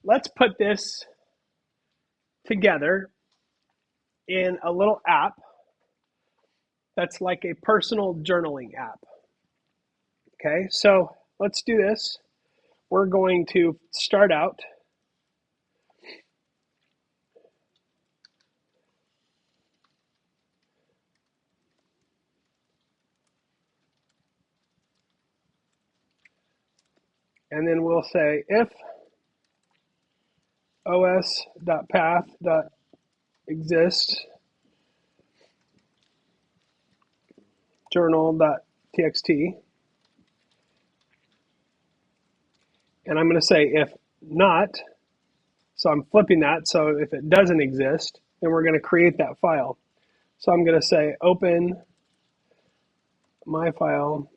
let's put this together in a little app that's like a personal journaling app. Okay, so let's do this. We're going to start out and then we'll say if os.path.exist journal.txt, and I'm going to say if not, so I'm flipping that, so if it doesn't exist, then we're going to create that file. So I'm going to say open my file,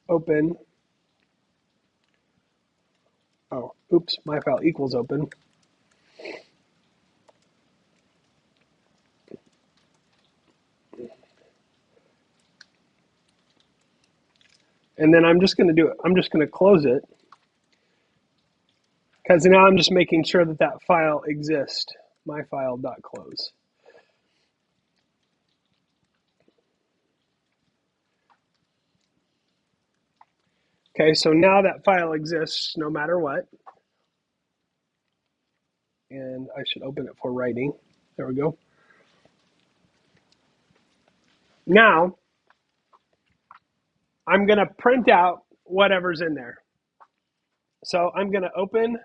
open, oh, oops, my file equals open. And then I'm just going to close it, because now I'm just making sure that that file exists, myfile.close. Okay, so now that file exists no matter what. And I should open it for writing. There we go. Now, I'm going to print out whatever's in there. So I'm going to open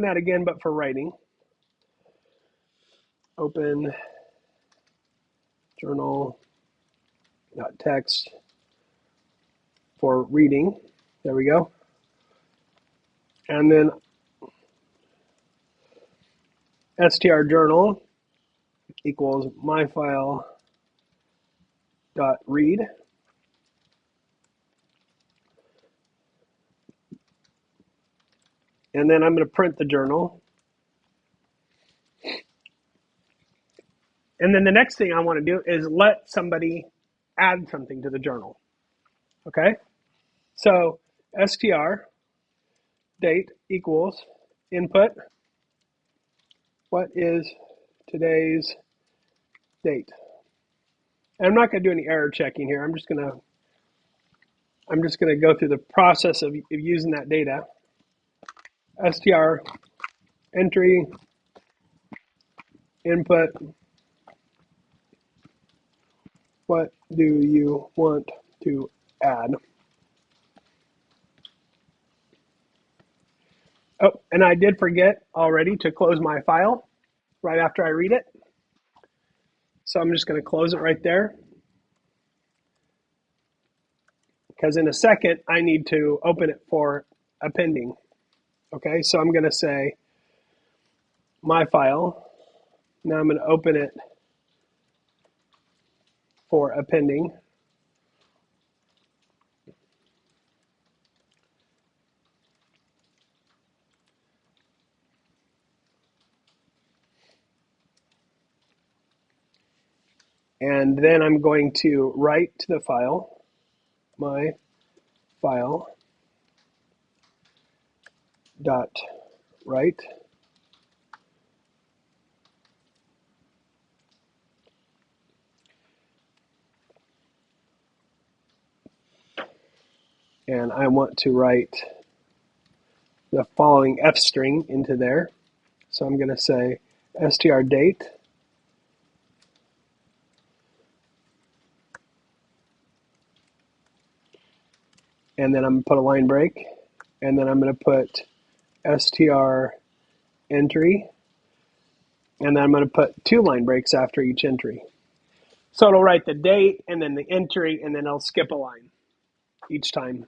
that again, but for writing. Open journal.text for reading. There we go. And then strjournal equals myfile.read. And then I'm going to print the journal. And then the next thing I want to do is let somebody add something to the journal. Okay? So str date equals input. What is today's date? And I'm not going to do any error checking here. I'm just going to go through the process of using that data. Str entry input. What do you want to add? Oh, and I did forget already to close my file right after I read it. So I'm just going to close it right there, because in a second I need to open it for appending. Okay, so I'm going to say my file. Now I'm going to open it for appending. And then I'm going to write to the file, my file dot write. And I want to write the following F string into there. So I'm going to say str date and then I'm going to put a line break, and then I'm going to put str entry, and then I'm going to put 2 line breaks after each entry. So it'll write the date and then the entry, and then it'll skip a line each time.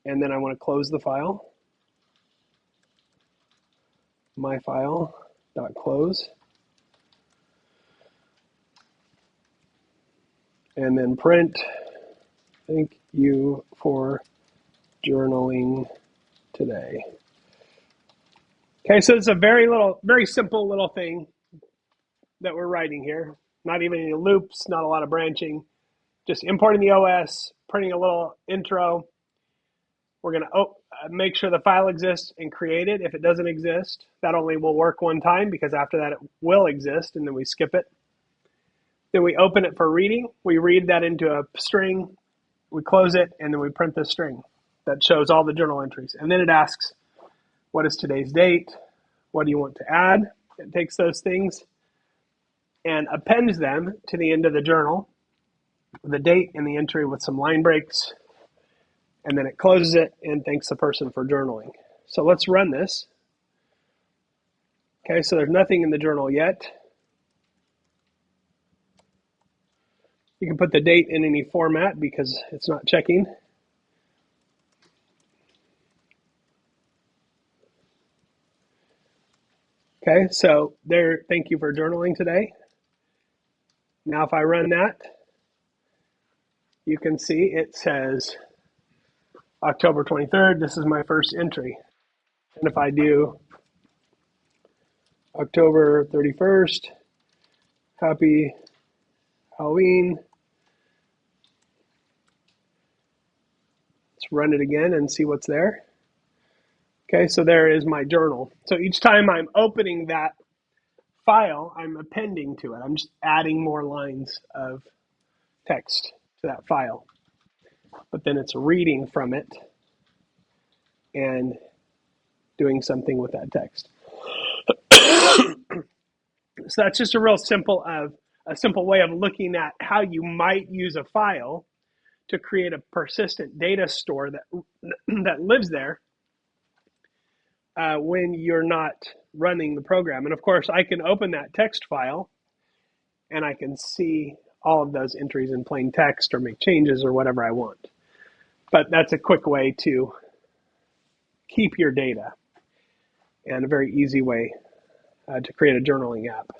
And then I want to close the file, my file.close, and then print, thank you for journaling today. Okay, so it's a very simple little thing that we're writing here. not even any loops, not a lot of branching, just importing the OS, printing a little intro. We're going to make sure the file exists and create it. If it doesn't exist, that only will work one time, because after that it will exist, and then we skip it. Then we open it for reading. We read that into a string, we close it, and then we print the string that shows all the journal entries. And then it asks, what is today's date? What do you want to add? It takes those things and appends them to the end of the journal, the date and the entry with some line breaks, and then it closes it and thanks the person for journaling. So let's run this. Okay, so there's nothing in the journal yet. You can put the date in any format because it's not checking. Okay, so there, thank you for journaling today. Now if I run that, you can see it says October 23rd, this is my first entry. And if I do October 31st, happy Halloween, let's run it again and see what's there. Okay, so there is my journal. So each time I'm opening that file, I'm appending to it. I'm just adding more lines of text to that file. But then it's reading from it and doing something with that text. So that's just a real simple way of looking at how you might use a file to create a persistent data store that lives there when you're not running the program. And of course, I can open that text file and I can see all of those entries in plain text or make changes or whatever I want. But that's a quick way to keep your data and a very easy way to create a journaling app.